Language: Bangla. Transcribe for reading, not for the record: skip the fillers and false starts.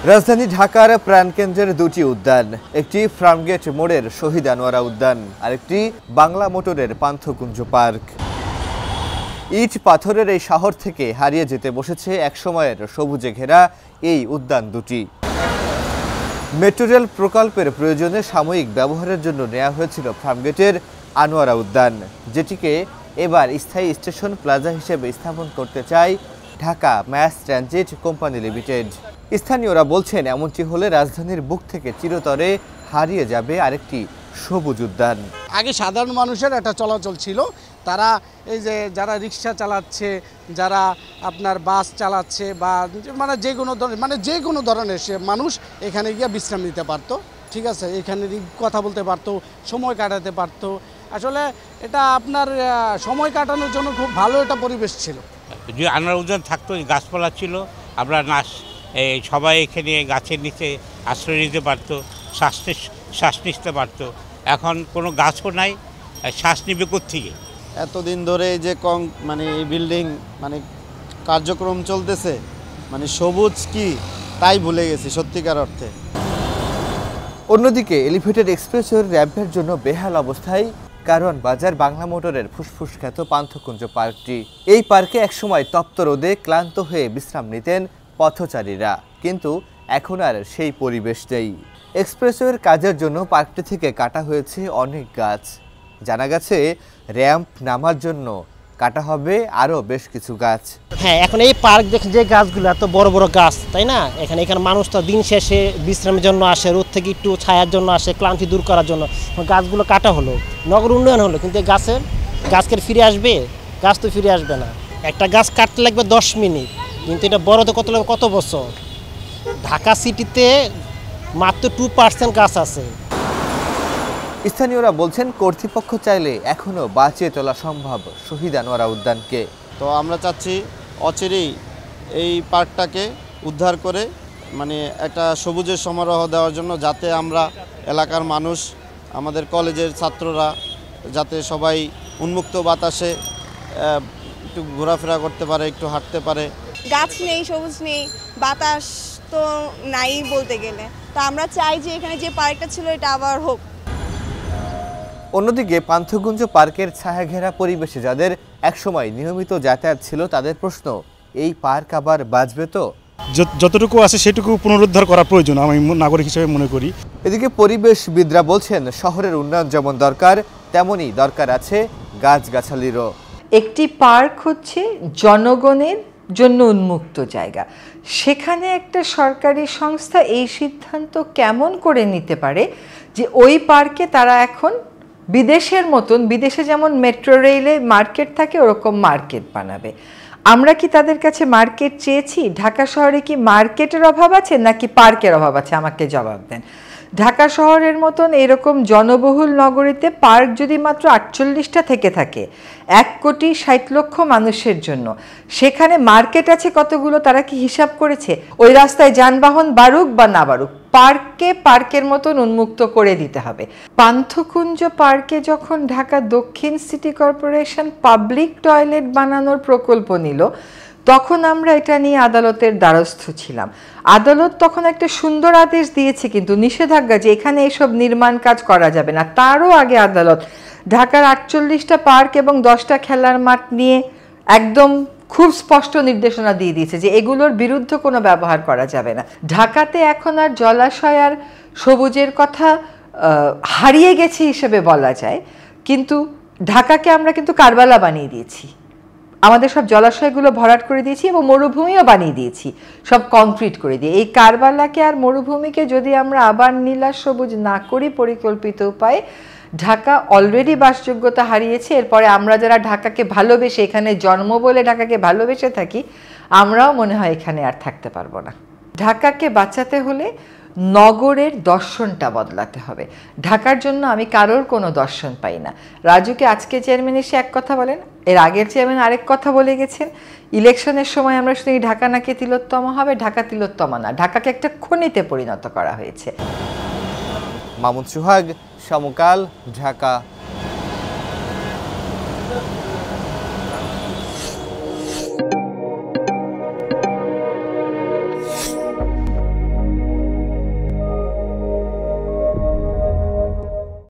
রাজধানী ঢাকার প্রাণকেন্দ্রের দুটি উদ্যান, একটি ফার্মগেট মোড়ের শহীদ আনোয়ারা উদ্যান, আরেকটি বাংলা মোটরের পান্থকুঞ্জ পার্ক। ইট পাথরের এই শহর থেকে হারিয়ে যেতে বসেছে একসময়ের সবুজে ঘেরা এই উদ্যান দুটি। মেট্রো রেল প্রকল্পের প্রয়োজনে সাময়িক ব্যবহারের জন্য নেওয়া হয়েছিল ফার্মগেটের আনোয়ারা উদ্যান, যেটিকে এবার স্থায়ী স্টেশন প্লাজা হিসেবে স্থাপন করতে চায় Dhaka Mass Transit Company Limited. স্থানীয়রা বলছেন, এমনটি হলে রাজধানীর বুক থেকে চিরতরে হারিয়ে যাবে আরেকটি সবুজ উদ্যান। আগে সাধারণ মানুষের একটা চলাচল ছিল, তারা এই যে যারা রিক্সা চালাচ্ছে, যারা আপনার বাস চালাচ্ছে বা যে কোনো ধরনের সে মানুষ এখানে গিয়ে বিশ্রাম নিতে পারতো, ঠিক আছে, এখানে কথা বলতে পারতো, সময় কাটাতে পারতো। আসলে এটা আপনার সময় কাটানোর জন্য খুব ভালো একটা পরিবেশ ছিল। যে আনোয়ারা উদ্যান থাকতো, গাছপালা ছিল, আমরা সবাই এখানে গাছের নিচে আশ্রয় নিতে পারতো, শ্বাস নিতে পারতো। এখন কোনো গাছও নাই, শ্বাস নিবে কোত্থেকে? এতদিন ধরে যে এই বিল্ডিং কার্যক্রম চলতেছে, সবুজ কি তাই ভুলে গেছি সত্যিকার অর্থে। অন্যদিকে এলিভেটেড এক্সপ্রেসওয়ের র্যাম্পের জন্য বেহাল অবস্থায় কারওয়ান বাজার বাংলা মোটরের ফুসফুস খ্যাত পান্থকুঞ্জ পার্কটি। এই পার্কে একসময় তপ্ত রোদে ক্লান্ত হয়ে বিশ্রাম নিতেন পথচারীরা, কিন্তু এখন আর সেই পরিবেশ নেই। এক্সপ্রেসওয়ের কাজের জন্য পার্কটি থেকে কাটা হয়েছে অনেক গাছ। জানা গেছে র্যাম্প নামার জন্য কাটা হবে আরও বেশ কিছু গাছ। হ্যাঁ, এখন এই পার্ক দেখেন যে গাছগুলো এত বড় বড় গাছ, তাই না? এখানে মানুষ তো দিন শেষে বিশ্রামের জন্য আসে, রোদ থেকে একটু ছায়ার জন্য আসে, ক্লান্তি দূর করার জন্য। গাছগুলো কাটা হলো, নগর উন্নয়ন হলো, কিন্তু গাছকে ফিরে আসবে? গাছ তো ফিরে আসবে না। একটা গাছ কাটতে লাগবে 10 মিনিট, কিন্তু এটা বড় তো কত বছর। ঢাকা সিটিতে মাত্র 2% গাছ আছে। স্থানীয়রা বলছেন, কর্তৃপক্ষ চাইলে এখনো বাঁচিয়ে তোলা সম্ভব শহীদ আনোয়ারা উদ্যানকে। তো আমরা চাচ্ছি অচিরেই এই পার্কটাকে উদ্ধার করে একটা সবুজের সমারোহ দেওয়ার জন্য, যাতে আমরা এলাকার মানুষ, আমাদের কলেজের ছাত্ররা যাতে সবাই উন্মুক্ত বাতাসে একটু ঘোরাফেরা করতে পারে, একটু হাঁটতে পারে। গাছ নেই, সবুজ নেই, বাতাস তো নাই বলতে গেলে। তো আমরা চাই যে এখানে যে পার্কটা ছিল এটা আবার হোক। অন্যদিকে পান্থকুঞ্জ পার্কের ছায়া ঘেরা পরিবেশে যাদের একসময় নিয়মিত যাতায়াত ছিল, তাদের প্রশ্ন, এই পার্ক আবার বাঁচবে তো? যতটুকু আছে সেটুকু পুনরুদ্ধার করা প্রয়োজন আমি নাগরিক হিসেবে মনে করি। এদিকে পরিবেশবিদরা বলছেন, শহরের উন্নয়ন যেমন দরকার, তেমনই দরকার আছে গাছগাছালিরও। একটি পার্ক হচ্ছে জনগণের জন্য উন্মুক্ত জায়গা। সেখানে একটা সরকারি সংস্থা এই সিদ্ধান্ত কেমন করে নিতে পারে যে ওই পার্কে তারা এখন বিদেশের মতন, বিদেশে যেমন মেট্রো রেলে মার্কেট থাকে ওরকম মার্কেট বানাবে? আমরা কি তাদের কাছে মার্কেট চেয়েছি? ঢাকা শহরে কি মার্কেটের অভাব আছে নাকি পার্কের অভাব আছে? আমাকে জবাব দেন। ঢাকা শহরের মতন এরকম জনবহুল নগরীতে পার্ক যদি মাত্র 48টা থেকে থাকে 1,60,00,000 মানুষের জন্য, সেখানে মার্কেট আছে কতগুলো তারা কি হিসাব করেছে? ওই রাস্তায় যানবাহন বাড়ুক বা না বাড়ুক, পার্কের মতন উন্মুক্ত করে দিতে হবে। পান্থকুঞ্জ পার্কে যখন ঢাকা দক্ষিণ সিটি কর্পোরেশন পাবলিক টয়লেট বানানোর প্রকল্প নিল, তখন আমরা এটা নিয়ে আদালতের দ্বারস্থ ছিলাম। আদালত তখন একটা সুন্দর আদেশ দিয়েছে, কিন্তু নিষেধাজ্ঞা যে এখানে এসব নির্মাণ কাজ করা যাবে না। তারও আগে আদালত ঢাকার 48টা পার্ক এবং 10টা খেলার মাঠ নিয়ে একদম খুব স্পষ্ট নির্দেশনা দিয়ে দিয়েছে যে এগুলোর বিরুদ্ধে কোনো ব্যবহার করা যাবে না। ঢাকাতে এখন আর জলাশয় আর সবুজের কথা হারিয়ে গেছে হিসেবে বলা যায়, কিন্তু ঢাকাকে আমরা কিন্তু কারবালা বানিয়ে দিয়েছি। আমাদের সব জলাশয়গুলো ভরাট করে দিয়েছি এবং মরুভূমিও বানিয়ে দিয়েছি, সব কংক্রিট করে দিয়ে। এই কারবালাকে আর মরুভূমিকে যদি আমরা আবার নীলা সবুজ না করি পরিকল্পিত উপায়ে, ঢাকা অলরেডি বাসযোগ্যতা হারিয়েছে। এরপরে আমরা যারা ঢাকাকে ভালোবেসে, এখানে জন্ম বলে ঢাকাকে ভালোবেসে থাকি, আমরাও মনে হয় এখানে আর থাকতে পারবো না। ঢাকাকে বাঁচাতে হলে নগরের দর্শনটা বদলাতে হবে। ঢাকার জন্য আমি কারোর কোনো দর্শন পাই না। রাজুকে আজকে চেয়ারম্যান এসে এক কথা বলেন, এর আগের চেয়ারম্যান আরেক কথা বলে গেছেন। ইলেকশনের সময় আমরা শুনি ঢাকা নাকি তিলোত্তমা হবে। ঢাকা তিলোত্তমা না, ঢাকাকে একটা খনিতে পরিণত করা হয়েছে। মামুন সোহাগ, সমকাল, ঢাকা।